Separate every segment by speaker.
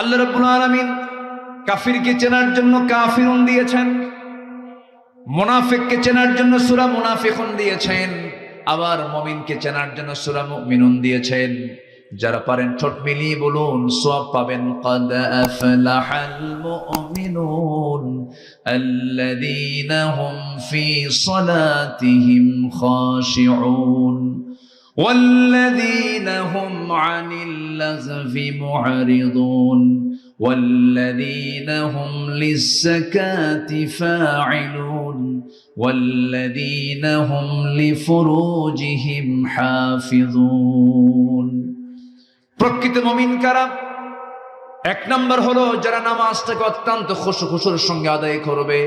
Speaker 1: আল্লাহ রাব্বুল আলামিন কাফিরকে চেনার জন্য কাফিরুন দিয়েছেন, মুনাফিককে চেনার জন্য সূরা মুনাফিকুন দিয়েছেন, আবার মুমিনকে চেনার জন্য সূরা মুমিনুন দিয়েছেন। যারা পারেন ঠোঁট মিলিয়ে বলুন, সওয়াব পাবেন। ক্বাদ আফলাহাল মুমিনুন আল্লাযীনা হুম ফি সালাতিহিম খাশিউন والذين هم عن اللغو معرضون والذين هم للزكاة فاعلون والذين هم لفروجهم حافظون। প্রকৃত মুমিন কারা? এক নাম্বার হলো যারা নামাজটাকে অত্যন্ত খুশুর সঙ্গে আদায় করবে।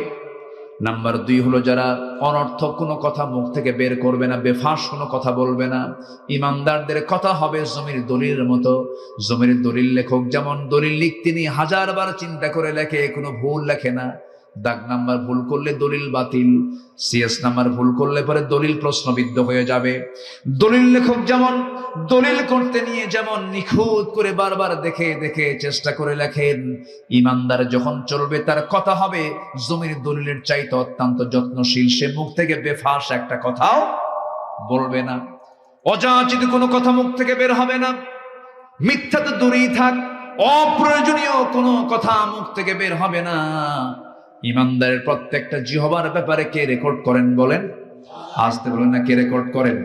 Speaker 1: নাম্বার 2 হলো যারা অনর্থক কোনো কথা মুখ থেকে বের করবে না, বেফাস কোনো কথা বলবে না। ইমানদারদের কথা হবে জমির দলিলের মতো। জমির দলিল লেখক যেমন দলিল লিখতে নিয়ে 1000 বার চিন্তা করে লেখে, কোনো ভুল লেখে না। দাগ নাম্বার ভুল করলে দলিল বাতিল, সিএস নাম্বার ভুল করলে পরে দলিল প্রশ্নবিদ্ধ হয়ে যাবে। দলিল লেখক যেমন দলিল করতে নিয়ে যেমন নিখুঁত করে বারবার দেখে দেখে চেষ্টা করে লেখেন, ইমানদার যখন চলবে তার কথা হবে জমির দলিলের চাইতে অত্যন্ত যত্নশীল। সে মুখ থেকে বেফাস একটা কথাও বলবে না, অযাচিত কোনো কথা মুখ থেকে বের হবে না। মিথ্যা তো দূরেই থাক, অপ্রয়োজনীয় কোনো কথা মুখ থেকে বের হবে না। ইমানদারের প্রত্যেকটা জিহবার ব্যাপারে কে রেকর্ড করেন বলেন? আসতে বলেন না, কে রেকর্ড করেন?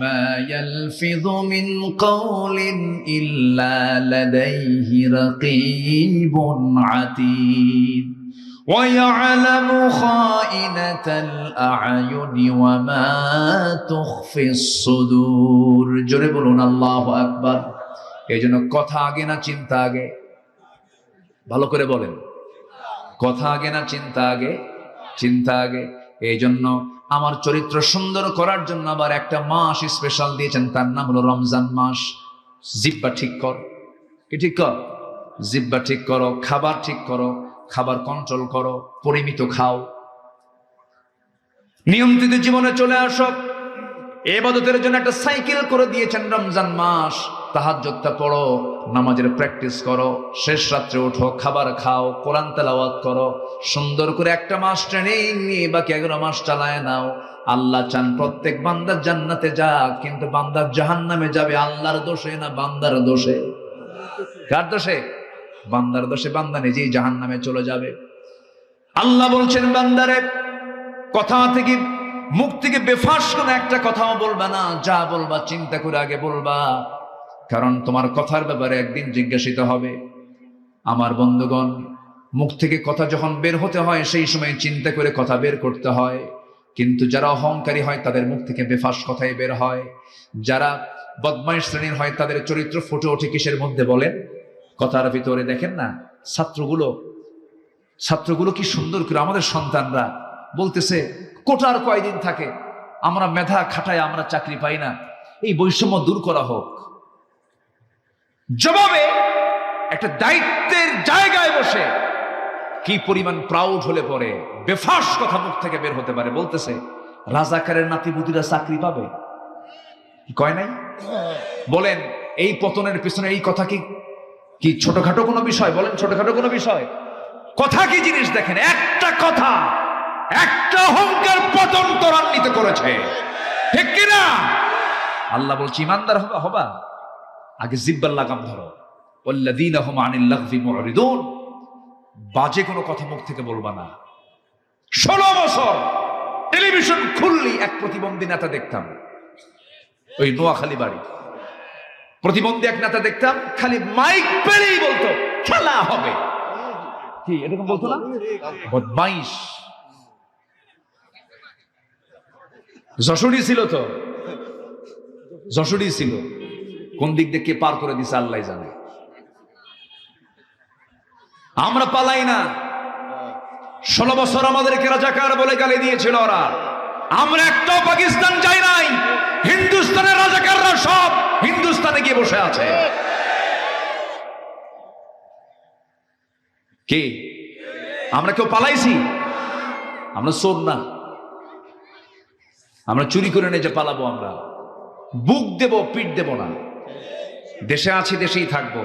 Speaker 1: মা ইয়ালফিযু মিন কাওলিন ইল্লা লাদাইহি রাকীবুন আতীদ ওয়া ইয়ালামু খাইনাতাল আ'য়ুনি ওয়া মা তুখফিস সুদূর। জোরে বলুন আল্লাহু আকবার। এইজন্য কথা আগে না চিন্তা আগে? ভালো করে বলেন, কথা আগে না চিন্তা আগে? চিন্তা আগে। এই জন্য আমার চরিত্র সুন্দর করার জন্য আবার একটা মাস স্পেশাল দিয়েছেন, তার নাম হলো রমজান মাস। জিহ্বা ঠিক কর, কি ঠিক কর? জিহ্বা ঠিক করো, খাবার ঠিক করো, খাবার কন্ট্রোল করো, পরিমিত খাও, নিয়ন্ত্রিত জীবনে চলে আসো। ইবাদতের জন্য একটা সাইকেল করে দিয়েছেন রমজান মাস। তাহাজ্জুদটা পড়ো, নামাজের প্র্যাকটিস করো, শেষ রাত্রে ওঠো, খাবার খাও, কোরআন তেলাওয়াত করো। সুন্দর করে একটা মাস ট্রেনিং নিয়ে বাকি 11 মাস চালায় নাও। আল্লাহ চান প্রত্যেক বান্দা জান্নাতে যাক, কিন্তু বান্দা জাহান্নামে যাবে আল্লাহর দোষে না বান্দার দোষে? কার দোষে? বান্দার দোষে। বান্দা নিজেই জাহান্নামে চলে যাবে। আল্লাহ বলছেন, বান্দারে কথা থেকে মুখ থেকে বেফাস কোনো একটা কথাও বলবা না, যা বলবা চিন্তা করে আগে বলবা, কারণ তোমার কথার ব্যাপারে একদিন জিজ্ঞাসিত হবে। আমার বন্ধুগণ, মুখ থেকে কথা যখন বের হতে হয় সেই সময় চিন্তা করে কথা বের করতে হয়। কিন্তু যারা অহংকারী হয় তাদের মুখ থেকে বেফাস কথাই বের হয়। যারা বদমাইশ শ্রেণীর হয় তাদের চরিত্র ফুটে ওঠে কিসের মধ্যে বলেন? কথার ভিতরে। দেখেন না ছাত্রগুলো কি সুন্দর করে, আমাদের সন্তানরা বলতেছে কোটার কয়দিন থাকে, আমরা মেধা খাটায় আমরা চাকরি পাই না, এই বৈষম্য দূর করা হোক। জবাবে একটা দায়িত্বের জায়গায় বসে কি পরিমাণ প্রাউড হলে পরে বেফাস কথা মুখ থেকে বের হতে পারে। বলতেছে রাজাকারের নাতিপুতিরা চাকরি পাবে, কয় নাই? বলেন এই পতনের পিছনে এই কথা কি ছোটখাটো কোনো বিষয়? বলেন ছোটখাটো কোনো বিষয়? কথা কি জিনিস দেখেন, একটা কথা, একটা অহংকার পতন ত্বরান্বিত করেছে, ঠিক কিনা? আল্লাহ বলছে ইমানদার হবা আগে জিহ্বার লাগাম ধরো। ওয়াল্লাযীনা হুম আনিল লাগবি মুরিদুন। বাজে কোনো কথা মুখ থেকে বলবা না। 16 বছর টেলিভিশন খুললি এক প্রতিবন্ধী নেতা দেখতাম, ওই নোয়াখালী বাড়ি প্রতিবন্ধী এক নেতা দেখতাম, খালি মাইক পেলেই বলতো খেলা হবে। কি এরকম বলতো না? বদমাইশ। যশোরই ছিল তো, যশোরই ছিল। কোন দিক দিয়ে কে পার করে দিছে আল্লাহ জানে। আমরা পালাই না। 16 বছর আমাদেরকে রাজাকার বলে গালি দিয়েছিল ওরা। আমরা একটাও পাকিস্তান যাই নাই। হিন্দুস্তানের রাজাকাররা সব হিন্দুস্তানে গিয়ে বসে আছে। কি আমরা কেউ পালাইছি? আমরা চোর না, আমরা চুরি করে নিয়ে যে পালাবো? আমরা বুক দেব, পিঠ দেব না। দেশে আছি, দেশেই থাকবো।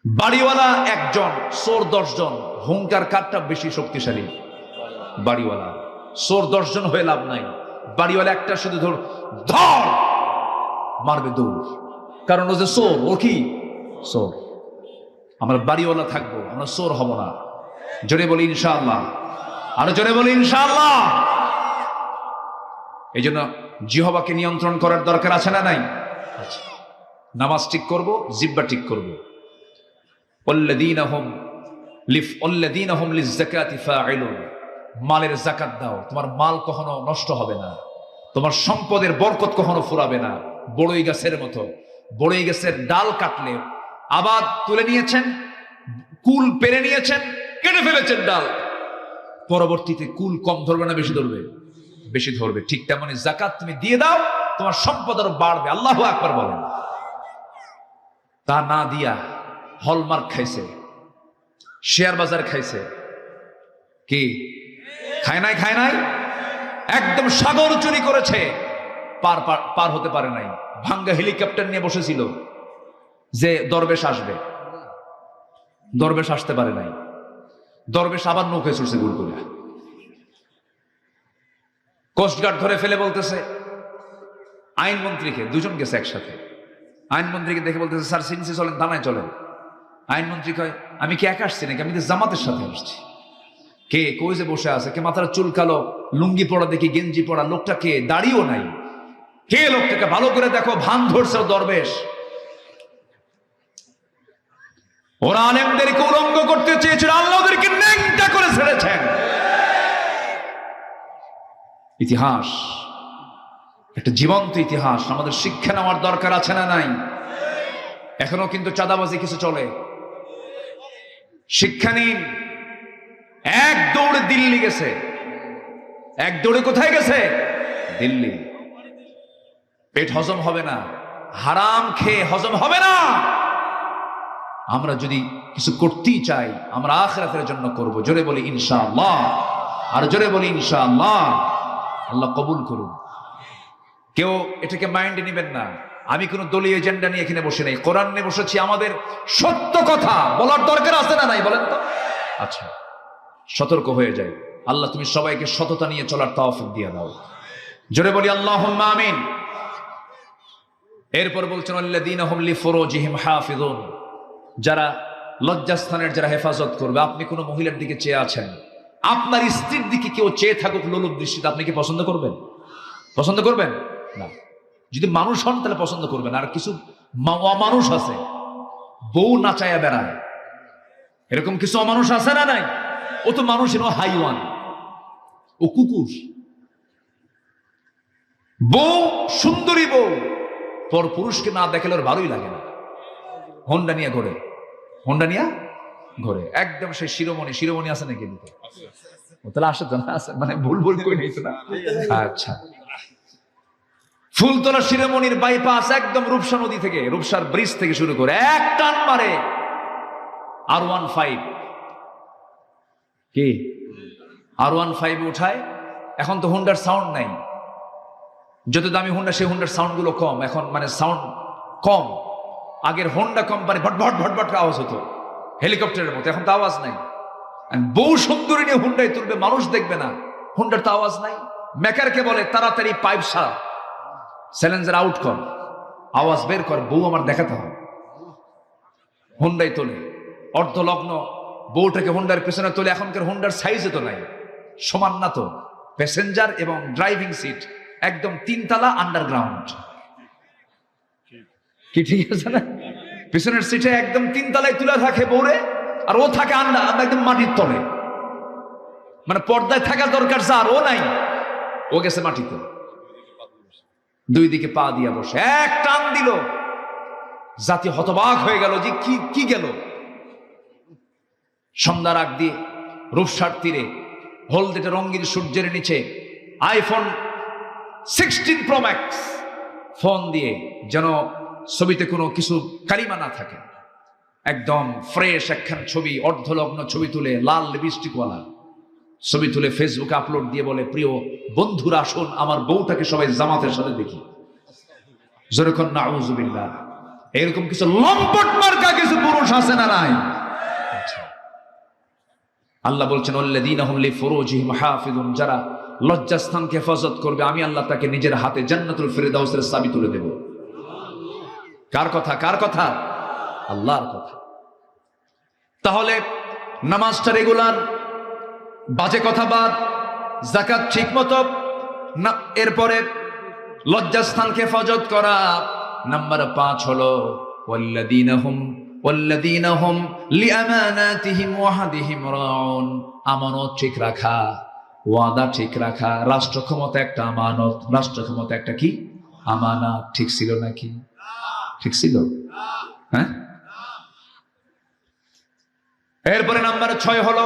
Speaker 1: বাড়িওয়ালা একজন, চোর 10 জন, হুঙ্কার কারটা বেশি শক্তিশালী? বাড়িওয়ালা। চোর 10 জন হয়ে লাভ নাই, বাড়িওয়ালা একটা শুধু ধর মারবে দৌড়, কারণ ও যে চোর, ও কি চোর। আমরা বাড়িওয়ালা থাকবো, আমরা চোর হব না। জোরে বলি ইনশাআল্লাহ, আরো জোরে বলি ইনশাআল্লাহ। এই জন্য জিহ্বাকে নিয়ন্ত্রণ করার দরকার আছে না নাই? আচ্ছা, নামাজ ঠিক করব, জিহ্বা ঠিক করব। মালের যাকাত দাও, তোমার মাল কখনো নষ্ট হবে না, তোমার সম্পদের বরকত কখনো ফুরাবে না। বড়ই গাছের মতো, বড়ই গাছের ডাল কাটলে আবাদ তুলে নিয়েছেন, কুল পেরে নিয়েছেন, কেটে ফেলেছেন ডাল, পরবর্তীতে কুল কম ধরবে না বেশি ধরবে? বেশি ধরবে। ঠিক তেমনি যাকাত তুমি দিয়ে দাও, তোমার সম্পদ আরো বাড়বে। আল্লাহু আকবার বলেন। তা না দিয়া হলমার্ক খাইছে, শেয়ার বাজার খাইছে, কি খায় নাই? খায় নাই। একদম সাগর চুরি করেছে, পার হতে পারে নাই। ভাঙ্গা হেলিকপ্টার নিয়ে বসেছিল যে দরবেশ আসবে, দরবেশ আসতে পারে নাই। দরবেশ আবার নৌকায় চড়ছে গুল করে। কোস্টগার্ড ধরে ফেলে বলতেছে আইনমন্ত্রীকে, দুজন গেছে একসাথে, আইনমন্ত্রীকে দেখে বলতেছে স্যার সিনসি চলেন, থানায় চলেন। আইনমন্ত্রী কয় আমি কি একা আসছি নাকি, আমি তো জামাতের সাথে আসছি। কে? কই যে বসে আছে, কে মাথার চুল কালো, লুঙ্গি পড়া দেখি, গেঞ্জি পড়া, লোকটা কে? দাড়িও নাই। কে লোকটাকে? ভালো করে দেখো, ভান ধরছে দরবেশ। ওরা আলেমদেরকে উলঙ্গ করতে চেয়েছিল, আল্লাহ ওদেরকে ন্যাংটা করে ছেড়েছেন। ইতিহাস একটা জীবন্ত ইতিহাস, আমাদের শিক্ষা নেওয়ার দরকার আছে না নাই? এখনো কিন্তু চাঁদাবাজি কিছু চলে, শিক্ষা নিন। এক দৌড়ে দিল্লি গেছে, এক দৌড়ে কোথায় গেছে? দিল্লি। পেট হজম হবে না, হারাম খেয়ে হজম হবে না। আমরা যদি কিছু করতেই চাই, আমরা আখিরাতের জন্য করব। জোরে বলি ইনশাআল্লাহ, আর জোরে বলি ইনশাআল্লাহ। আল্লাহ কবুল করুন। কেউ এটাকে মাইন্ডে নেবেন না, আমি কোনো দলীয় এজেন্ডা নিয়ে এখানে বসে নেই, কোরআন নিয়ে বসেছি। আমাদের সত্য কথা বলার দরকার আছে না নাই বলেন তো? আচ্ছা, সতর্ক হয়ে যাই। আল্লাহ তুমি সবাইকে সততা নিয়ে চলার তৌফিক দিয়ে দাও। জোরে বলি আল্লাহুম্মা আমিন। এরপর বলছেন আল্লাযীনা হুম লিফুরুজিহিম হাফিজুন, যারা লজ্জাস্থানের যারা হেফাজত করবে। আপনি কোনো মহিলার দিকে চেয়ে আছেন, আপনার স্ত্রীর দিকে কেউ চেয়ে থাকুক লোলুপ দৃষ্টিতে, আপনি কি পছন্দ করবেন? পছন্দ করবেন না। যদি মানুষ হন তাহলে পছন্দ করবেন। আর কিছু অমানুষ আছে, বউ নাচায়া বেড়ায়, এরকম কিছু অমানুষ আছে না নাই? ও তো মানুষ ও হাইওয়ান, ও কুকুর। বউ সুন্দরী বউ পর পুরুষকে না দেখালে ওর ভালোই লাগে না। হোন্ডা নিয়ে ঘোরে, হোন্ডা নিয়ে ঘোরে, একদম সেই শিরোমণি। শিরোমণি আছে নাকি দিতে? ও তাহলে আসে তো না, আছে মানে ভুল ভুল করে নিয়েছে না। আচ্ছা, ফুলতলা শিরোমণির বাইপাস একদম রূপসা নদী থেকে, রূপসার ব্রিজ থেকে শুরু করে এক টান মারে R15। কি R15 উঠায়? এখন তো হোন্ডার সাউন্ড নাই, যত দামি হোন্ডা সেই হোন্ডার সাউন্ড গুলো কম, এখন মানে সাউন্ড কম। আগের হোন্ডা কোম্পানি ভটভট ভটভট আওয়াজ হতো হেলিকপ্টারের মতো, এখন তো আওয়াজ নাই। বউ সুন্দরী নিয়ে হোন্ডায় তুলবে, মানুষ দেখবে না, হোন্ডার তো আওয়াজ নাই। মেকারকে বলে তাড়াতাড়ি পাইপ সার, স্যালেঞ্জার আউট কর, আওয়াজ বের কর, বউ আমার দেখাতে হবে। হোন্ডায় তোলে, অর্ধলগ্ন বউটাকে হোন্ডার পেছনে তোলে। এখনকার হোন্ডার সাইজে তো নাই, সমান না তো। প্যাসেঞ্জার এবং ড্রাইভিং সিট একদম 3 তলা আন্ডারগ্রাউন্ড। কি ঠিক আছে না? পিছনের সিটে একদম 3 তলায় তুলে থাকে বউরে, আর ও থাকে একদম মাটির তলে। মানে পর্দায় থাকা দরকার যার, ও নাই, ও গেছে মাটিতে, দুই দিকে পা দিয়া বসে। এক টান দিল, জাতি হতবাক হয়ে গেল যে কি গেল। সন্ধ্যার আগ দিয়ে রূপসার তীরে হলদেটে রঙিন সূর্যের নিচে iPhone 16 Pro Max ফোন দিয়ে, যেন ছবিতে কোনো কিছু কালিমা না থাকে, একদম ফ্রেশ একখান ছবি, অর্ধলগ্ন ছবি তুলে, লাল লিপস্টিকওয়ালা ছবি তুলে ফেসবুকে আপলোড দিয়ে বলে, প্রিয় বন্ধুরা আসুন আমার বউটাকে সবাই জামাতের সাথে দেখি। যেরকম নাউজুবিল্লাহ। এরকম কিছু লম্পট মার্কা কিছু পুরুষ আছে না নাই? আল্লাহ বলছেন আল্লাযীনা হুম লিফুরুজিহিম হাফিজুন, যারা লজ্জাস্থানকে হেফাজত করবে আমি আল্লাহ তাকে নিজের হাতে জান্নাতুল ফিরদাউসের চাবি তুলে দেব। কার কথা? কার কথা? আল্লাহর কথা। তাহলে নামাজটা রেগুলার, বাজে কথা বাদ, যাকাত ঠিক মতো, এরপরে লজ্জাস্থানকে হেফাজত করা। নাম্বার 5 হলো ওয়াল্লাযীনা হুম লিআমানাতিহিম ওয়া আহদিহিম রাউন, আমানত ঠিক রাখা, ওয়াদা ঠিক রাখা। রাষ্ট্র ক্ষমতা একটা আমানত, রাষ্ট্র ক্ষমতা একটা কি আমানত। ঠিক ছিল নাকি? ঠিক ছিল? হ্যাঁ। এরপরে নাম্বার 6 হলো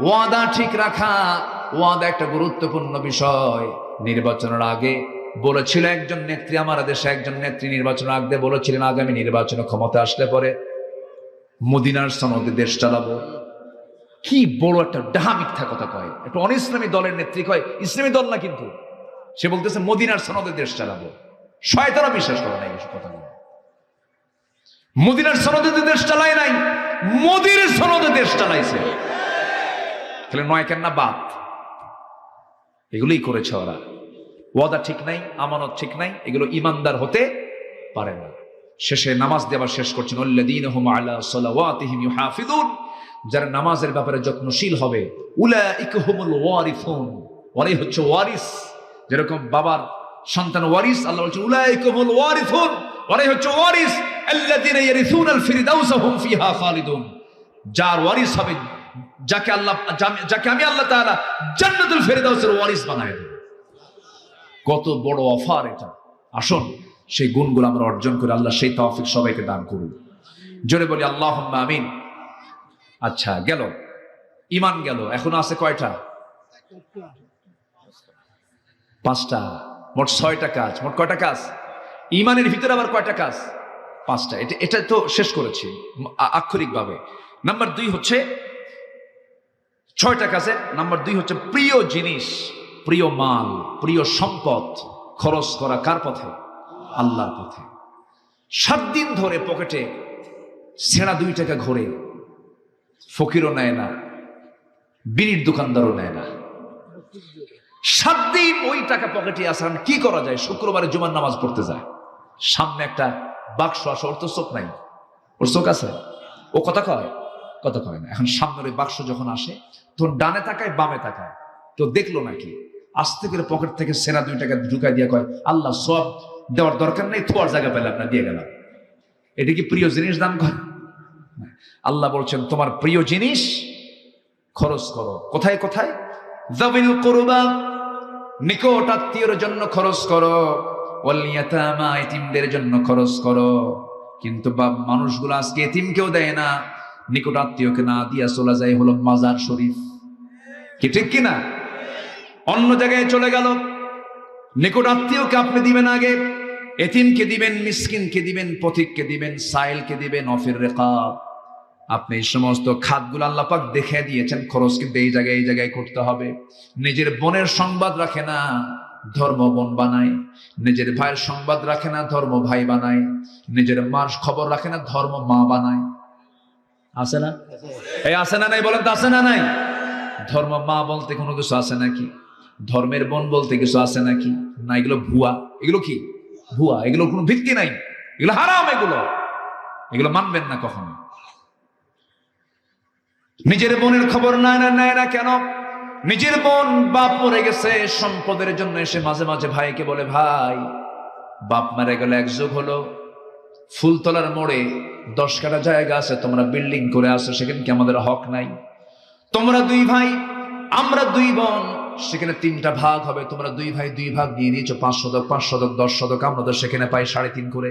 Speaker 1: ওয়াদা ঠিক রাখা। ওয়াদা একটা গুরুত্বপূর্ণ বিষয়। নির্বাচনের আগে বলেছিল একজন নেত্রী, আমার দেশে একজন নেত্রী নির্বাচনের আগে বলেছিলেন আগামী নির্বাচনে ক্ষমতা আসলে পরে মদিনার সনদে দেশ চালাবো। কি বড় একটা ডাহা মিথ্যা কথা কয়, একটা অনিসলামী দলের নেত্রী কয়, ইসলামী দল না কিন্তু, সে বলতেছে মদিনার সনদে দেশ চালাবো। শয়তানরা বিশ্বাস করে না এইসব কথাগুলো। মদিনার সনদে দেশ চালায় নাই, মোদির সনদে দেশ চালাইছে। তাহলে নয় কেন না বাদ, এগুলোই করেছে ওরা। ওয়াদা ঠিক নাই, আমানত ঠিক নাই, এগুলো ইমানদার হতে পারে না। শেষে নামাজ দেওয়া শেষ করছেন আল্লাযীনা হুম আলা সালাওয়াতিহিম ইউহাফিজুন, যারা নামাজের ব্যাপারে যত্নশীল হবে। উলাইকা হুমুল ওয়ারিসুন, ওরাই হচ্ছে ওয়ারিস। যেরকম বাবার সন্তান ওয়ারিস, আল্লাহ বলছেন উলাইকা হুমুল ওয়ারিসুন, ওরাই হচ্ছে ওয়ারিস। আল্লাযীনা ইয়ারিসুনাল ফিরদাউস হুম ফিহা খালিদুন, যার ওয়ারিস হবে, যাকে আমি আল্লাহ তাআলা জান্নাতুল ফিরদাউসের ওয়ারিস বানায় দেব। কত বড় অফার এটা! আসুন সেই গুণগুলো আমরা অর্জন করে আল্লাহ সেই তৌফিক সবাইকে দান করুন। জোরে বলি আল্লাহুম্মা আমিন। আচ্ছা, গেল ঈমান গেল, এখন আছে কয়টা? 5টা। মোট 6টা কাজ। মোট কয়টা কাজ? ঈমানের ভিতরে আবার কয়টা কাজ? 5টা। এটা তো শেষ করেছি আক্ষরিকভাবে। নাম্বার 2 হচ্ছে 6টা কাজে। নাম্বার 2 হচ্ছে প্রিয় জিনিস, প্রিয় মাল, প্রিয় সম্পদ খরচ করা। কার পথে? আল্লাহর পথে। 7 দিন ধরে পকেটে ছেঁড়া 2 টাকা ঘোরে, ফকিরও নেয় না, বিড়ির দোকানদারও নেয় না। 7 দিন ওই টাকা পকেটে আসে। কি করা যায়? শুক্রবারে জুমার নামাজ পড়তে যায়, সামনে একটা বাক্স আসে, ওর তো চোখ নাই, ওর চোখ আছে, ও কথা কয়? কথা কয় না। এখন সামনের ওই বাক্স যখন আসে তখন ডানে তাকায় বামে তাকায়, তো দেখলো নাকি, আস্তে করে পকেট থেকে সেরা 2 টাকা ঢুকাই দিয়ে কয় আল্লাহ সব দেওয়ার দরকার নেই, থোয়ার জায়গা পেলাম না, দিয়ে গেলাম। এটা কি প্রিয় জিনিস দান করে? আল্লাহ বলছেন তোমার প্রিয় জিনিস খরচ করো। কোথায় কোথায়? যাবিল কুরবা, নিকট আত্মীয়র জন্য খরচ করো। ওয়াল ইয়াতামা, এতিমদের জন্য খরচ করো। কিন্তু মানুষগুলো আজকে এতিমকেও দেয় না, নিকট আত্মীয়কে না দিয়া চলে যায় হলো মাজার শরীফ। কি ঠিক কিনা? অন্য জায়গায় চলে গেল। নিকট আত্মীয়কে আপনি দিবেন আগে, এতিমকে দিবেন, মিসকিনকে দিবেন, পথিককে দিবেন, সাইলকে দিবেন, অফির রিকাব। আপনি এই সমস্ত খাতগুলো আল্লাহ পাক দেখে দিয়েছেন, খরচ কিন্তু এই জায়গায় করতে হবে। নিজের বোনের সংবাদ রাখে না, ধর্ম বোন বানায়। নিজের ভাইয়ের সংবাদ রাখে না, ধর্ম ভাই বানায়। নিজের মার খবর রাখে না, ধর্ম মা বানায়। আছে না? এই আছে না নাই? বলেন তো আছে না নাই? ধর্ম মা বলতে কোনো কিছু আছে নাকি? ধর্মের বোন বলতে কিছু আছে নাকি? না, এগুলো ভুয়া। এগুলো কি? ভুয়া। এগুলো কোনো ভিত্তি নাই, এগুলো হারাম। এগুলো মানবেন না কখনো। নিজের বোনের খবর নেয় না কেন? নিজের বোন বাপ মরে গেছে, সম্পদের জন্য এসে মাঝে মাঝে ভাইকে বলে ভাই বাপ মারা গেল, এক যুগ হলো, ফুলতলার মোড়ে 10 কাঠা জায়গা আছে, তোমরা বিল্ডিং করে আসো, সেখানে কি আমাদের হক নাই? তোমরা 2 ভাই, আমরা 2 বোন, সেখানে 3টা ভাগ হবে, তোমরা 2 ভাই 2 ভাগ নিয়ে নিয়েছো, 5 শতক 5 শতক 10 শতক, আমরা তো সেখানে পাই 3.5 করে,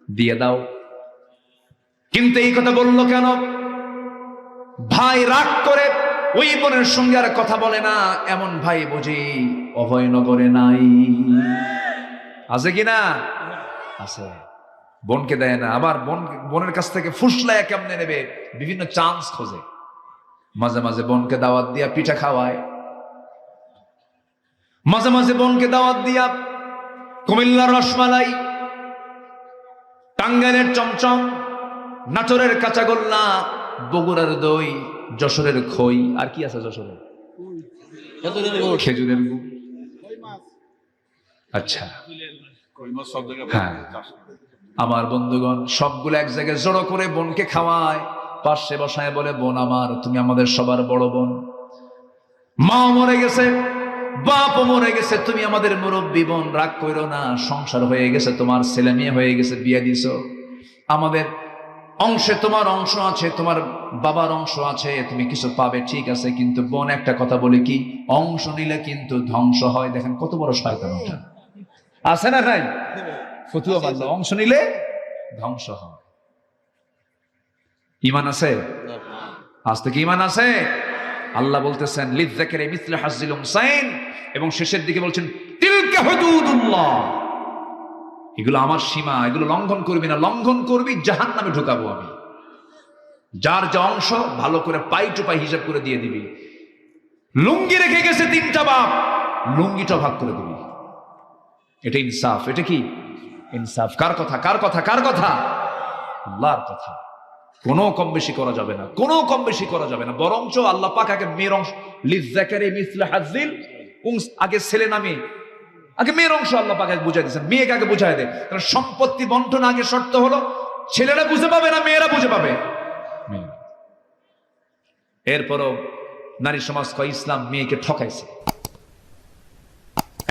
Speaker 1: দিয়ে দাও। কিন্তু এই কথা বললো কেন? ভাই রাগ করে ওই বোনের সঙ্গে আর কথা বলে না। এমন ভাই বুঝি অভয়নগরে নাই? আছে কিনা? আছে। বোনকে দেয় না, আবার বোনের কাছ থেকে ফুসলায় কেমনে নেবে, বিভিন্ন চান্স খোঁজে। মাঝে মাঝে বোনকে দাওয়াত দিয়া পিঠা খাওয়ায়, মাঝে মাঝে বোনকে দাওয়াত দিয়া কুমিল্লার রসমালাই, টাঙ্গাইলের চমচম, নাটোরের কাঁচাগোল্লা, বগুড়ার দই, যশোরের খই, আর কি আছে যশোরে? খেজুরের গুড়। আচ্ছা, হ্যাঁ, আমার বন্ধুগণ সবগুলো এক জায়গায় জড়ো করে বোনকে খাওয়ায়, পাশে বসায় বলে, বোন আমার, তুমি আমাদের সবার বড় বোন, মা মরে গেছে, বাপও মরে গেছে, তুমি আমাদের মুরব্বী বোন, রাগ করো না, সংসার হয়ে গেছে, তোমার ছেলে মেয়ে হয়ে গেছে, বিয়ে দিছো, আমাদের অংশে তোমার অংশ আছে, তোমার বাবার অংশ আছে, তুমি কিছু পাবে, ঠিক আছে, কিন্তু বোন একটা কথা বলি, কি অংশ নিলে কিন্তু ধ্বংস হয়। দেখেন কত বড় শয়তান ওটা, আছে না নাই? ফতুয়া মারলো, অংশ নিলে ধ্বংস হয়। ঈমান আছে? আজ থেকে ঈমান আছে? আল্লাহ বলতেছেন লিযযাকিরি মিসলু হাজ্জিল উনসাইন, এবং শেষের দিকে বলছেন তিলকা হুদুদুল্লাহ, এগুলো আমার সীমা, এগুলো লঙ্ঘন করবি না, লঙ্ঘন করবি জাহান্নামে ঢোকাবো আমি। যার যা অংশ ভালো করে পাই টু পাই হিসাব করে দিয়ে দিবি। লুঙ্গি রেখে গেছে 3টা বাপ, লুঙ্গিটা ভাগ করে দিবি, এটা ইনসাফ। এটা কি ইনসাফ? কার কথা? কার কথা? কার কথা? আল্লাহর কথা। কোনো কম বেশি করা যাবে না, কোনো কম বেশি করা যাবে না, বরঞ্চ আল্লাহ পাক আগে মেয়ের অংশ, লিযযাকিরি মিসলু হাজ্জিল উনসাইন, আগে ছেলে না মেয়ে? আগে মেয়ের অংশ আল্লাহ পাক আগে বুঝাই দিয়েছেন, মেয়েকে আগে বুঝাই দেয়। কারণ সম্পত্তি বন্টন আগে শর্ত হলো ছেলেরা বুঝে পাবে না মেয়েরা বুঝে পাবে? এরপরও নারী সমাজ কয় ইসলাম মেয়েকে ঠকাইছে।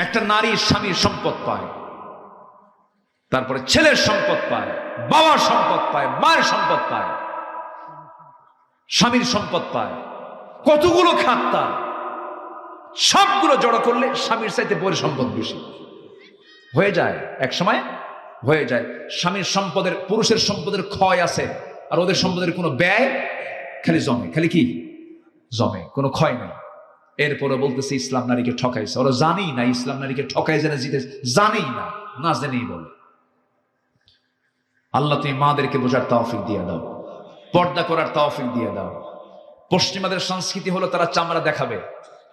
Speaker 1: একটা নারী স্বামীর সম্পদ পায়, তারপরে ছেলের সম্পদ পায়, বাবার সম্পদ পায়, মায়ের সম্পদ পায়, স্বামীর সম্পদ পায়, কতগুলো খাত তার, সবগুলো জড়ো করলে স্বামীর চাইতে বউয়ের সম্পদ বেশি হয়ে যায়। এক সময় হয়ে যায় স্বামীর সম্পদের, পুরুষের সম্পদের ক্ষয় আছে, আর ওদের সম্পদের কোনো ব্যয়, খালি জমে, খালি কি জমে, কোনো ক্ষয় নাই। এরপরে বলতেছে ইসলাম নারীকে ঠকাইছে। ওরা জানেই না ইসলাম নারীকে ঠকাই, জেনে জিতে জানেই না, না জেনেই বলে। আল্লাহ তুমি মাদেরকে বোঝার তৌফিক দিয়ে দাও, পর্দা করার তৌফিক দিয়ে দাও। পশ্চিমাদের সংস্কৃতি হলো তারা চামড়া দেখাবে,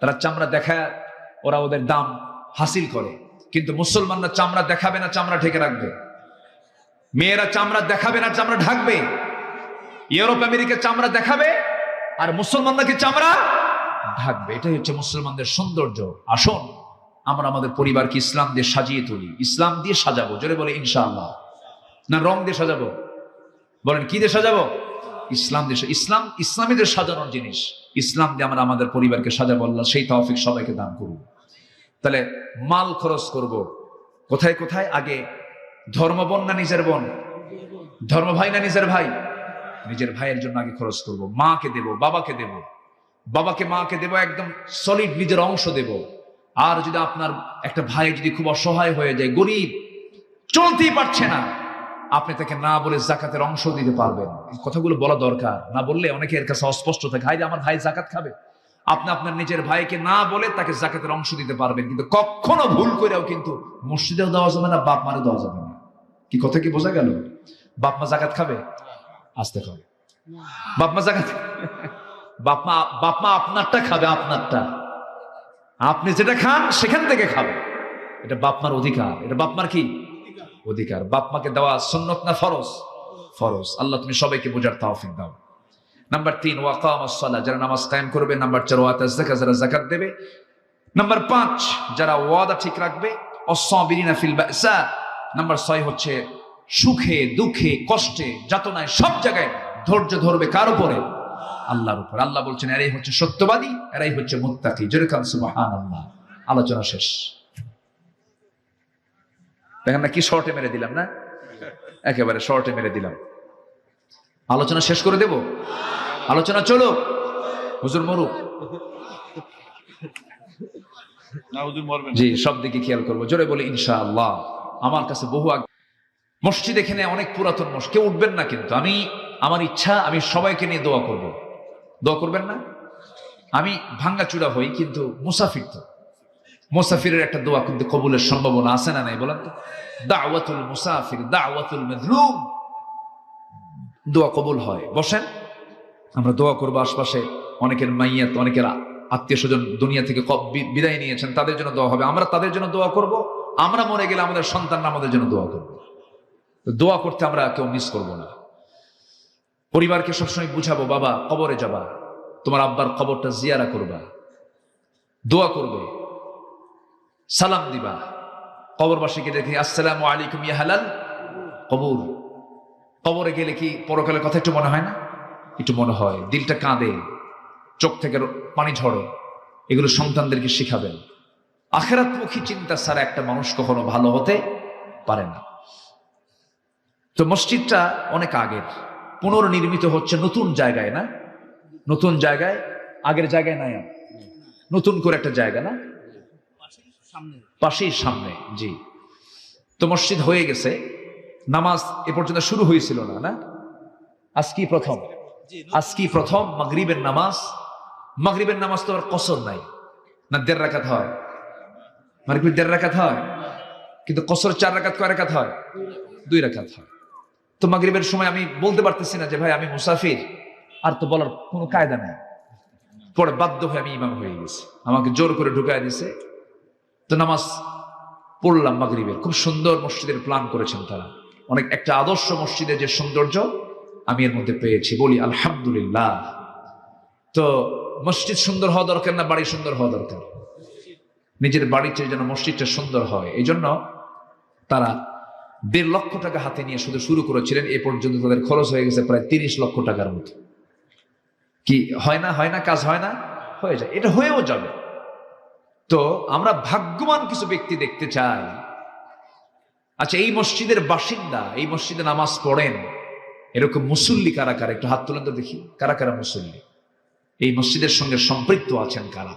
Speaker 1: তারা চামড়া দেখায় ওরা ওদের দাম হাসিল করে, কিন্তু মুসলমানরা চামড়া দেখাবে না, চামড়া ঢেকে রাখবে। মেয়েরা চামড়া দেখাবে না, চামড়া ঢাকবে। ইউরোপ আমেরিকা চামড়া দেখাবে, আর মুসলমানরা কি চামড়া ঢাকবে। এটাই হচ্ছে মুসলমানদের সৌন্দর্য। আসুন আমরা আমাদের পরিবারকে ইসলাম দিয়ে সাজিয়ে তুলি, ইসলাম দিয়ে সাজাবো। জোরে বলে ইনশাআল্লাহ। না রং দিয়ে সাজাবো? বলেন কি দিয়ে সাজাবো? ইসলাম দিয়ে। ইসলাম ইসলামীদের সাজানোর জিনিস, ইসলাম দিয়ে আমরা আমাদের পরিবারকে সাজাবো। আল্লাহ সেই তৌফিক সবাইকে দান করুন। তাহলে মাল খরচ করব কোথায় কোথায়? আগে ধর্ম বোন না নিজের বোন? ধর্ম ভাই না নিজের ভাই? নিজের ভাইয়ের জন্য আগে খরচ করব। মাকে দেব, বাবাকে দেব, বাবাকে মাকে দেব, একদম সলিড নিজের অংশ দেব। আর যদি আপনার একটা ভাই যদি খুব অসহায় হয়ে যায়, গরিব, চলতেই পারছে না, আপনি তাকে না বলে জাকাতের অংশ দিতে পারবেন। এই কথাগুলো বলা দরকার, না বললে অনেকে এর কাছে অস্পষ্ট থাকে, হাই আমার ভাই জাকাত খাবে। আপনি আপনার নিজের ভাইকে না বলে তাকে জাকাতের অংশ দিতে পারবেন, কিন্তু কখনো ভুল করেও কিন্তু মসজিদেও দেওয়া যাবে না, বাপ মারে দেওয়া যাবে না। কি কথা কি বোঝা গেল? বাপ মা জাকাত খাবে? আসতে খাবে। বাপ মা জাকাত, বাপ মা আপনারটা খাবে, আপনারটা, আপনি যেটা খান সেখান থেকে খাবে। এটা বাপ মার অধিকার, এটা বাপ মার কি অধিকার। বাপ মাকে দেওয়া সুন্নত না ফরজ? ফরজ। আল্লাহ তুমি সবাইকে বোঝার তৌফিক দাও। নাম্বার 3 ওয়াকামাস সালাহ, যারা নামাজ কায়েম করবে। নাম্বার 4 ওয়াতাজ যাকাত, যারা যাকাত দেবে। নাম্বার 5 যারা ওয়াদা ঠিক রাখবে। ওয়াসসাবিরিনা ফিল বাসা। নাম্বার 6 হচ্ছে সুখে দুঃখে কষ্টে যাতনায় সব জায়গায় ধৈর্য ধরবে। কার উপরে? আল্লাহর উপর। আল্লাহ বলছেন এরাই হচ্ছে সত্যবাদী, এরাই হচ্ছে মুত্তাকি। জোরে কান সুবহানাল্লাহ। আলোচনা শেষ। দেখেন না কি শর্টে মেরে দিলাম, না একেবারে শর্টে মেরে দিলাম। আলোচনা শেষ করে দেব? আলোচনা চলো, হুজুর মরুক। জি, সব দিকে খেয়াল করবো। জোরে বলি ইনশাআল্লাহ। আমার কাছে বহু মসজিদ এখানে অনেক পুরাতন মসজিদ, কেউ উঠবেন না, কিন্তু আমার ইচ্ছা আমি সবাইকে নিয়ে দোয়া করব। দোয়া করবেন না? আমি ভাঙ্গাচুরা হই, কিন্তু মুসাফির তো, মুসাফিরের একটা দোয়া কিন্তু কবুলের সম্ভাবনা আছে না নাই বলেন তো? দাওয়াতুল মুসাফির দাওয়াতুল মাজলুম, দোয়া কবুল হয়। বসেন, আমরা দোয়া করবো। আশপাশে অনেকের মাইয়াত, অনেকের আত্মীয় স্বজন দুনিয়া থেকে বিদায় নিয়েছেন, তাদের জন্য দোয়া হবে। আমরা তাদের জন্য দোয়া করব। আমরা মরে গেলে আমাদের সন্তানরা আমাদের জন্য দোয়া করবে। দোয়া করতে আমরা কেউ মিস করব না। পরিবারকে সবসময় বুঝাবো, বাবা কবরে যাবা, তোমার আব্বার কবরটা জিয়ারা করবা, দোয়া করবে, সালাম দিবা, কবরবাসীকে দেখে আসসালামু আলাইকুম ইয়া হালাল কবর। কবরে গেলে কি পরকালের কথা একটু মনে হয় না? একটু মনে হয়, দিলটা কাঁদে, চোখ থেকে পানি ঝরে। এগুলো সন্তানদেরকে শিখাবেন। আখিরাতমুখী চিন্তা ছাড়া একটা মানুষ কখনো ভালো হতে পারে না। তো মসজিদটা অনেক আগের, পুনর্নির্মিত হচ্ছে নতুন জায়গায়, না নতুন জায়গায়, আগের জায়গায় নাই, নতুন করে একটা জায়গা, না পাশেই সামনে। জি, তো মসজিদ হয়ে গেছে। নামাজ এ পর্যন্ত শুরু হয়েছিল না, না আজকেই প্রথম মাগরিবের নামাজ। মাগরিবের নামাজ তো আর কসর নাই, না 1.5 রাকাত হয়? মাগরিব 1.5 রাকাত হয়, কিন্তু কসর 4 রাকাত, কয় রাকাত হয়? 2 রাকাত হয়। তো মাগরিবের সময় আমি বলতে পারতেছি না যে ভাই আমি মুসাফির, আর তো বলার কোনো কায়দা নেই। পরে বাধ্য হয়ে আমি ইমাম হয়ে গেছি, আমাকে জোর করে ঢুকায় দিছে। তো নামাজ পড়লাম মাগরিবের। খুব সুন্দর মসজিদের প্ল্যান করেছেন তারা, অনেক একটা আদর্শ মসজিদের যে সৌন্দর্য আমি এর মধ্যে পেয়েছি, বলি আলহামদুলিল্লাহ। তো মসজিদ সুন্দর হওয়া দরকার না বাড়ি সুন্দর হওয়া দরকার? নিজের বাড়িতে যেন মসজিদটা সুন্দর হয়, এই জন্য তারা 1.5 লক্ষ টাকা হাতে নিয়ে শুধু শুরু করেছিলেন। এ পর্যন্ত তাদের খরচ হয়ে গেছে প্রায় 30 লক্ষ টাকার মতো। কি হয় না, কাজ হয় না, হয়ে যায়, এটা হয়েও যাবে। তো আমরা ভাগ্যবান কিছু ব্যক্তি দেখতে চাই। আচ্ছা, এই মসজিদের বাসিন্দা, এই মসজিদে নামাজ পড়েন এরকম মুসল্লি কারা কারা? একটু হাত তুলেন তো দেখি, কারা কারা মুসল্লি এই মসজিদের সঙ্গে সম্পৃক্ত আছেন? কারা?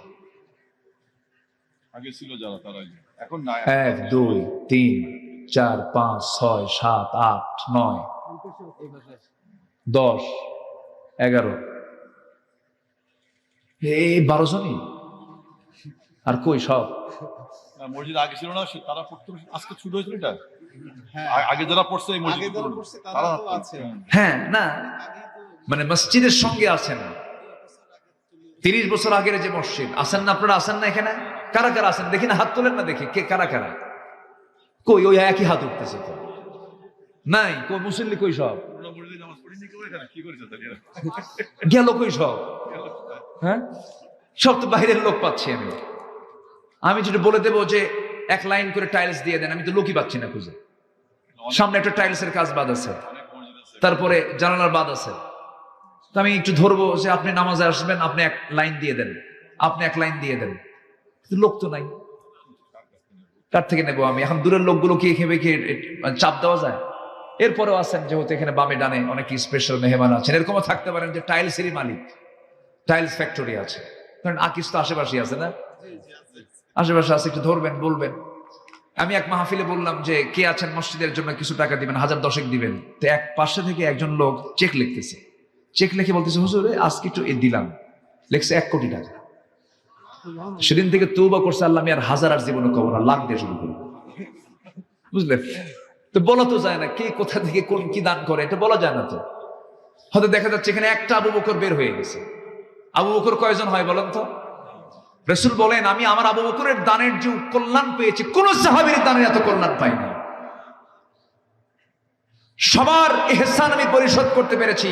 Speaker 2: আগে ছিল যারা, তারা এখন নাই।
Speaker 1: 1 2 3 4 5 6 7 8 9 10 11, এই 12 জনই। আর কই সব?
Speaker 2: মসজিদ আগে ছিল না, তারা পড়তে আজকে শুরু হয়েছিল এটা। আগে যারা পড়ছে এই মসজিদ তারা আছে।
Speaker 1: হ্যাঁ, না মানে মসজিদের সঙ্গে আছেন। 30 বছর আগের যে মসজিদ, আছেন না আপনারা? আছেন না এখানে? কারা কারা আছেন দেখি না, হাত তোলেন না দেখি, কে কারা কারা? কই ওই একই হাত উঠতেছে তো, নাই কই মুসল্লি কই সব? গেল কই সব? হ্যাঁ, সব তো বাইরের লোক পাচ্ছি আমি। আমি যেটা বলে দেবো যে 1 লাইন করে টাইলস দিয়ে দেন, আমি তো লোকই পাচ্ছি না খুঁজে। সামনে একটা টাইলসের কাজ বাদ আছে, তারপরে জানালার বাদ আছে। তো আমি একটু ধরবো যে আপনি নামাজে আসবেন, আপনি 1 লাইন দিয়ে দেন, আপনি 1 লাইন দিয়ে দেন, লোক তো নাই, কার থেকে নেবো আমি? এখন দূরের লোকগুলো কি চাপ দেওয়া যায়? এরপরেও আছেন যেহেতু এখানে বামে ডানে অনেক স্পেশাল মেহমান আছেন, এরকমও থাকতে পারেন যে টাইলসেরই মালিক, টাইলস ফ্যাক্টরি আছে। কারণ আকিস তো আশেপাশে আছে, না আশেপাশে আছে, একটু ধরবেন, বলবেন। আমি এক মাহফিলে বললাম যে কে আছেন মসজিদের জন্য কিছু টাকা দিবেন, 1010 দিবেন। তো এক পাশে থেকে একজন লোক চেক লিখতেছে, চেক লিখে বলতেছে হুজুর আজকে একটু দিলাম, লিখছে 1 কোটি টাকা। সেদিন থেকে তওবা করছে, আল্লাহ আমি আর 1000 আর জীবনে কবর না, লাখ দিয়ে শুরু করবো। বুঝলেন? তো বলা তো যায় না কে কোথা থেকে কোন কি দান করে, এটা বলা যায় না। তো হয়তো দেখা যাচ্ছে এখানে একটা আবু বকর বের হয়ে গেছে। আবু বকর কয়জন হয় বলেন তো? রাসূল বলেন আমি আমার আবু বকরের দানের যে কল্যাণ পেয়েছি, কোন সাহাবীর দানের এত কল্যাণ পাইনি। সবার ইহসান আমি পরিশোধ করতে পেরেছি,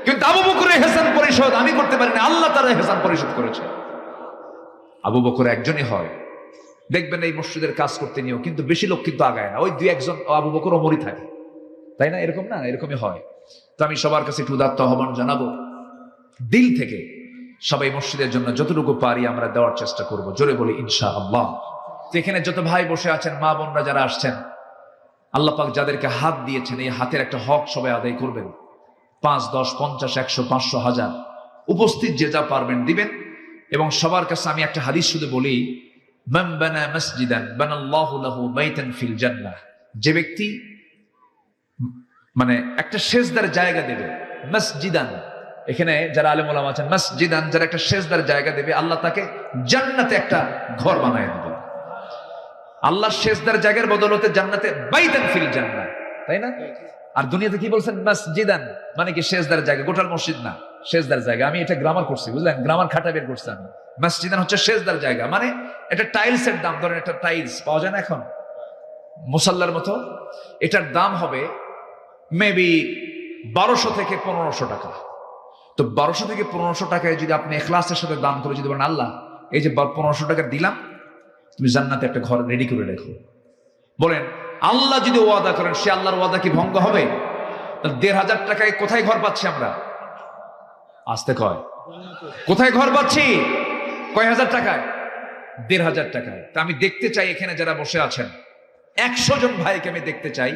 Speaker 1: কিন্তু আবু বকরের ইহসান পরিশোধ আমি করতে পারিনি, আল্লাহ তার ইহসান পরিশোধ করেছে। আবু বকর একজনই হয়, দেখবেন এই মসজিদের কাজ করতে নিয়েও কিন্তু বেশি লোক কিন্তু আগায় না, ওই 2-1 জন আবু বকর ওমরই থাকে, তাই না? এরকম না, এরকমই হয়। তো আমি সবার কাছে একটু উদাত্ত আহ্বান জানাবো, দিল থেকে সবাই মসজিদের জন্য যতটুকু পারি আমরা দেওয়ার চেষ্টা করব, জোরে বলি ইনশাআল্লাহ। তো এখানে যত ভাই বসে আছেন, মা বোনরা যারা আসছেন, আল্লাহ পাক যাদেরকে হাত দিয়েছেন এই হাতের একটা হক সবাই আদায় করবেন। 5, 10, 50, 100, 500, 1000 উপস্থিত যে যা পারবেন দিবেন। এবং সবার কাছে আমি একটা হাদিস শুধু বলি, মান বানা মসজিদান বানাল্লাহু লাহু বাইতান ফিল জান্নাহ, যে ব্যক্তি মানে একটা সেজদার জায়গা দেবে, মসজিদান, এখানে যারা আলেম ওলামা আছেন, মসজিদান যারা একটা সেজদার জায়গা দেবে, আল্লাহ তাকে জান্নাতে একটা ঘর বানায় দেবে। আল্লাহ সেজদার জায়গার বদলতে জান্নাতে বাইতান ফিল জান্নাহ, তাই না? আর দুনিয়াতে কি বলছেন? মসজিদান, মানে কি সেজদার জায়গা, গোটাল মসজিদ না, সেজদার জায়গা। আমি এটা গ্রামার করছি, বুঝলেন? গ্রামার খাটা বের করছি আমি। মসজিদান হচ্ছে সেজদার জায়গা, মানে এটা টাইলসের দাম, ধরেন একটা টাইলস পাওয়া যায় না এখন মুসাল্লার মতো, এটার দাম হবে মেবি 1200 থেকে 1500 টাকা। তো 1200 থেকে 1500 টাকায় যদি আপনি ইখলাসের সাথে দান করে যদি বলেন, আল্লাহ এই যে 1500 টাকা দিলাম, তুমি জান্নাতে একটা ঘর রেডি করে রেখো, বলেন আল্লাহ যদি ওয়াদা করেন, সে আল্লাহর ওয়াদা কি ভঙ্গ হবে? তাহলে 1500 টাকায় কোথায় ঘর পাচ্ছি আমরা? আসতে কয় কোথায় ঘর পাচ্ছি? কয় হাজার টাকায়? 1500 টাকায়। তা আমি দেখতে চাই এখানে যারা বসে আছেন 100 জন ভাইকে আমি দেখতে চাই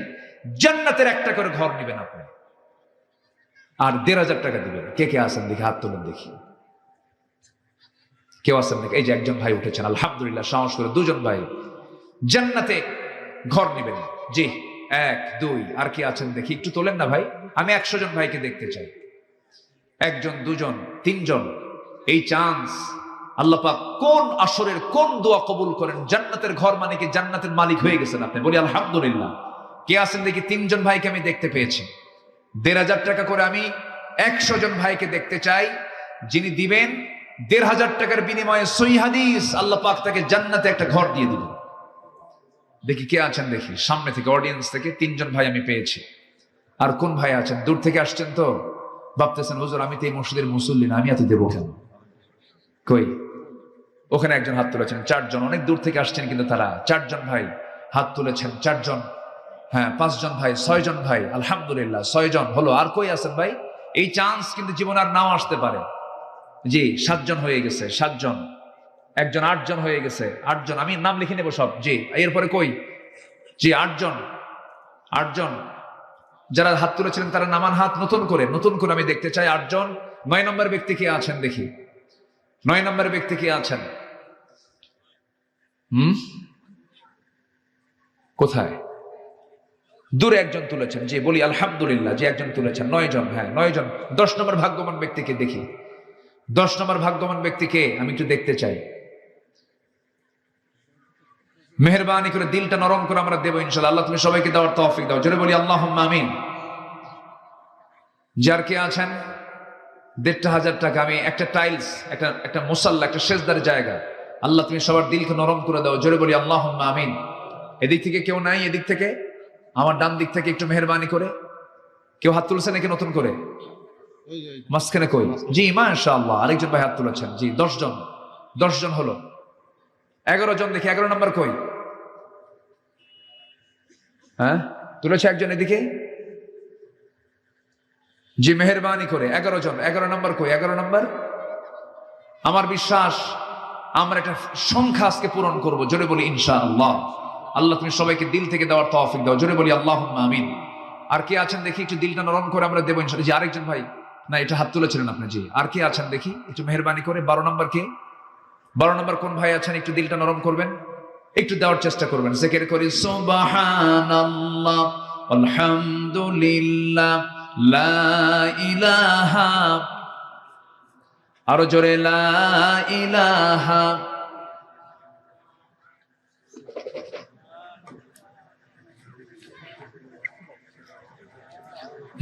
Speaker 1: জান্নাতের একটা করে ঘর নেবেন আপনি, আর 1500 টাকা দিবেন। কে কে আছেন দেখি, হাত তুলেন দেখি। কেউ আছেন নাকি? এই যে একজন ভাই উঠেছেন, আলহামদুলিল্লাহ, সাহস করে। 2 জন ভাই জান্নাতে ঘর নেবেন। জি, 1 2, আর কি আছেন দেখি, একটু তোলেন না ভাই। আমি 100 জন ভাইকে দেখতে চাই। 1 জন 2 জন 3 জন। এই চান্স আল্লাহ পাক কোন আসরের কোন দোয়া কবুল করেন, জান্নাতের ঘর মানে কি জান্নাতের মালিক হয়ে গেছেন আপনি। বলি আলহামদুলিল্লাহ। কে আছেন দেখি? 3 জন ভাইকে আমি দেখতে পেয়েছি। 1500 টাকা করে আমি 100 জন ভাইকে দেখতে চাই, যিনি দিবেন 1500 টাকার বিনিময়ে সহিহ হাদিস আল্লাহ পাক তাকে জান্নাতে একটা ঘর দিয়ে দিবেন। দেখি কে আছেন দেখি, সামনে থেকে অডিয়েন্স থেকে 3 জন ভাই আমি পেয়েছি। আর কোন ভাই আছেন? দূর থেকে আসছেন তো, ভাবতেছেন হুজুর আমি তো এই মসজিদের মুসল্লি না, আমি এত দেবো কেন? কই, ওখানে একজন হাত তুলেছেন। 4 জন, অনেক দূর থেকে আসছেন কিন্তু তারা। 4 জন ভাই হাত তুলেছেন। 4 জন, হ্যাঁ 5 জন ভাই, 6 জন ভাই, আলহামদুলিল্লাহ 6 জন হলো। আর কই আছেন ভাই? এই চান্স কিন্তু জীবন আর নাও আসতে পারে। জি, 7 জন হয়ে গেছে। 7 জন, একজন 8 জন হয়ে গেছে। 8 জন, আমি নাম লিখে নেবো সব। জি, এরপরে কই? জি, 8 জন। 8 জন যারা হাত তুলেছিলেন তারা নামান হাত, নতুন করে আমি দেখতে চাই 8 জন। 9 নম্বর ব্যক্তি কে আছেন দেখি? 9 নম্বর ব্যক্তি কে আছেন? কোথায়? দূরে একজন তুলেছেন। জি, বলি আলহামদুলিল্লাহ। যে একজন তুলেছেন। 9 জন, হ্যাঁ 9 জন। 10 নম্বর ভাগ্যবান ব্যক্তিকে দেখি। 10 নম্বর ভাগ্যবান ব্যক্তিকে আমি একটু দেখতে চাই। মেহেরবানি করে দিলটা নরম করে আমরা দেবো ইনশাআল্লাহ। আল্লাহ তুমি সবাইকে দেওয়ার তৌফিক দাও। জোরে বলি আল্লাহুম্মা আমিন। যার কে আছেন 1500 টাকা, আমি একটা টাইলস, একটা মুসাল্লা, একটা সেজদার জায়গা, আল্লাহ তুমি সবার দিলকে নরম করে দাও। জোরে বলি আল্লাহুম্মা আমিন। এদিক থেকে কেউ নাই? এদিক থেকে, আমার ডান দিক থেকে একটু মেহেরবানি করে। কেউ হাত তুলছে নাকি নতুন করে? মাঝখানে কই? জি মাশাআল্লাহ, আরেকজন ভাই হাত তুলেছেন। জি, 10 জন। 10 জন হলো। 11 জন দেখি, 11 নম্বর কই? হ্যাঁ তুলেছে একজন এদিকে। জি, মেহেরবানি করে 11 জন। 11 নম্বর কই? 11 নম্বর। আমার বিশ্বাস আমরা একটা সংখ্যা আজকে পূরণ করব। জোরে বলি ইনশাআল্লাহ। আল্লাহ তুমি সবাইকে দিল থেকে দেওয়ার তৌফিক দাও। জোরে বলি আল্লাহুম্মা আমিন। আর কে আছেন দেখি, একটু দিলটা নরম করে আমরা দেবো ইনশাআল্লাহ। জি, আরেকজন ভাই, না এটা হাত তুলেছিলেন আপনি। জি, আর কে আছেন দেখি, একটু মেহেরবানি করে। 12 নম্বর কে? 12 নম্বর কোন ভাই আছেন? একটু দিলটা নরম করবেন, একটু দেওয়ার চেষ্টা করবেন। জিকির করি সুবহানাল্লাহ আলহামদুলিল্লাহ লা ইলাহা, আরো জোরে লা ইলাহা।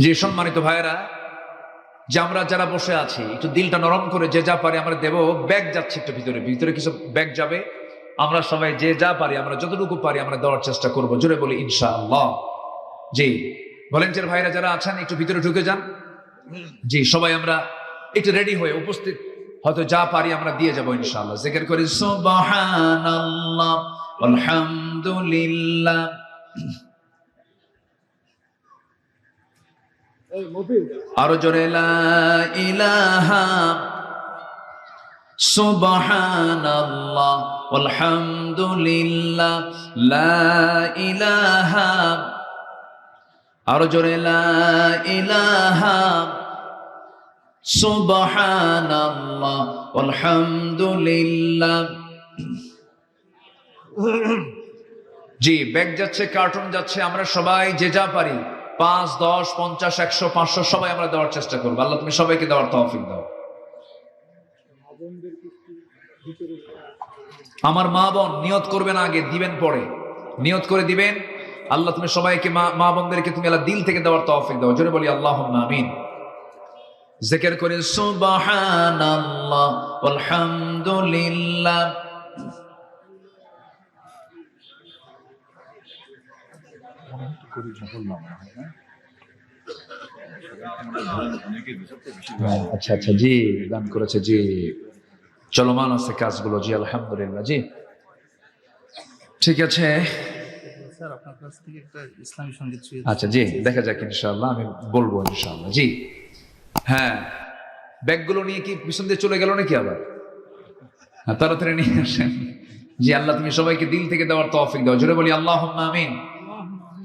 Speaker 1: জি, সম্মানিত ভাইয়েরা, যে আমরা যারা বসে আছি একটু দিলটা নরম করে যে যা পারি আমরা দেব। ব্যাগ যাচ্ছে একটু ভিতরে, ভিতরে কিছু ব্যাগ যাবে। আমরা সবাই যে যা পারি, আমরা যতটুকু পারি আমরা দেওয়ার চেষ্টা করব। জোরে বলি ইনশাআল্লাহ। জি, ভলেন্টিয়ার ভাইরা যারা আছেন একটু ভিতরে ঢুকে যান। জি, সবাই আমরা একটু রেডি হয়ে উপস্থিত, হয়তো যা পারি আমরা দিয়ে যাব ইনশাআল্লাহ। জিকির করি সুবহানাল্লাহ আলহামদুলিল্লাহ। আরো জোরে লা ইলাহা সুবহানাল্লাহ আলহামদুলিল্লাহ লা ইলাহা, আরো জোরে লা ইলাহা সুবহানাল্লাহ আলহামদুলিল্লাহ। জি, ব্যাগ যাচ্ছে, কার্টুন যাচ্ছে। আমরা সবাই যে যা পারি 5 10 50 100 500 সবাই আমরা দেওয়ার চেষ্টা করবো। আল্লাহ তুমি সবাইকে দেওয়ার তৌফিক দাও। আমার মা বোন নিয়ত করবেন, আগে দিবেন পরে, নিয়ত করে দিবেন। আল্লাহ তুমি সবাইকে, মা বোনদেরকে তুমি আল্লাহ দিল থেকে দেওয়ার তৌফিক দাও। জোরে বলি আল্লাহুম্মা আমিন। জিকির করি সুবহানাল্লাহ আলহামদুলিল্লাহ।
Speaker 2: অনেকেই দেশের তো বেশি
Speaker 1: আচ্ছা আচ্ছা, জি দান করেছে, জি চলমান আছে কাজগুলো, জি আলহামদুলিল্লাহ, জি ঠিক আছে।
Speaker 3: স্যার আপনার কাছ থেকে একটা ইসলামী সঙ্গীত
Speaker 1: আচ্ছা জি, দেখা যাক ইনশাআল্লাহ, আমি বলবো ইনশাআল্লাহ। জি হ্যাঁ, ব্যাগগুলো নিয়ে কি পিছন দিয়ে চলে গেল নাকি আবার? হ্যাঁ, তাড়াতাড়ি নিয়ে আসেন। জি আল্লাহ তুমি সবাইকে দিল থেকে দেওয়ার তৌফিক দাও, জোরে বলি আল্লাহুম্মা আমিন।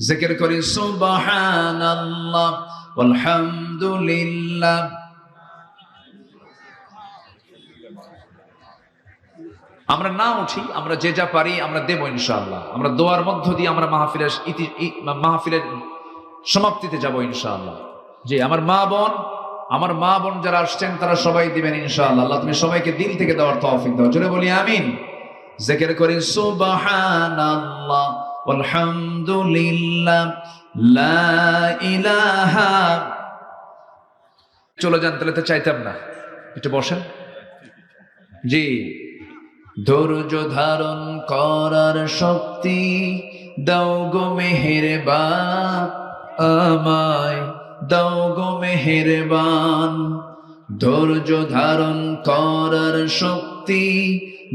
Speaker 1: জিকির করি সুবহানাল্লাহ ওয়ালহামদুলিল্লাহ। আমরা না উঠি, আমরা যে যা পারি আমরা দেব ইনশাআল্লাহ। আমরা দোয়ার মধ্য দিয়ে আমরা মাহফিলের সমাপ্তিতে যাব ইনশাআল্লাহ। জি আমার মা বোন যারা আসছেন তারা সবাই দিবেন ইনশাআল্লাহ। আল্লাহ তুমি সবাইকে দিল থেকে দেওয়ার তৌফিক দাও, জোরে বলি আমিন। জিকির করি সুবহানাল্লাহ ওয়ালহামদুলিল্লাহ লা ইলাহা। চলে যান তাহলে তো চাইতাম না, একটু বসেন। জি ধৈর্য ধারণ করার শক্তি দাও গো মেহেরবান, আমায় দাও গো মেহেরবান। ধৈর্য ধারণ করার শক্তি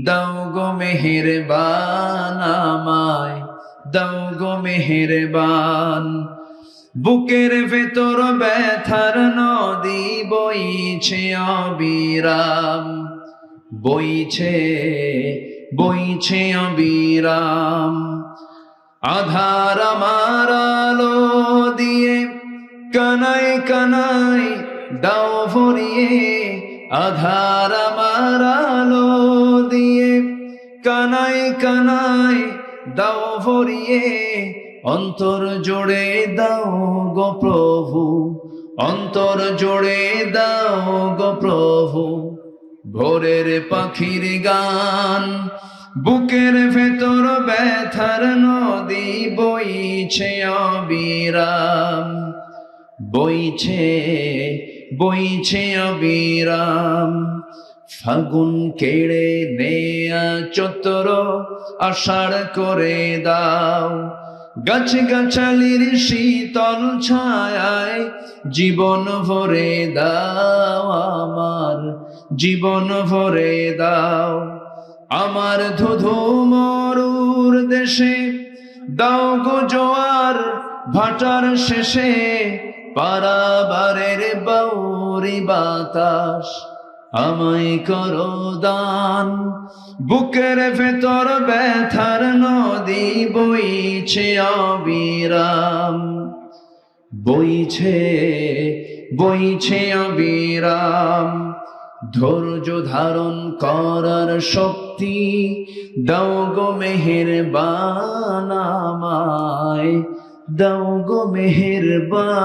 Speaker 1: দাও গো মেহেরবান, আমায় দাও গো মেহেরবান। বুকের ভেতর ব্যথার নদী বইছে অবিরাম, বইছে বইছে অবিরাম। আধার আমার আলো দিয়ে কানাই কানাই দাও ভরিয়ে, আধার আমার আলো দিয়ে কানাই কানাই দাও ভরিয়ে। অন্তর জোড়ে দাও গো প্রভু, অন্তর জোড়ে দাও গো প্রভু। ভোরের পাখির গান, বুকের ভেতর ব্যথার নদী বইছে অবিরাম, বইছে বইছে অবিরাম। ফাগুন কেড়ে নেয়া চতর আষাঢ় করে দাও, গাছ গাছালির শীতল ছায়ায় জীবন ভরে দাও, আমার জীবন ভরে দাও। আমার ধুধু মরুর দেশে দাও গো জোয়ার ভাটার শেষে, পারাবারের বাউরি বাতাস আমায় করো দান। বুকের ভেতর ব্যথার নদী বইছে অবিরাম, বইছে বইছে অবিরাম। ধৈর্য ধারণ করার শক্তি দাও গো মেহেরবান, আমায় দাও গো মেহেরবান।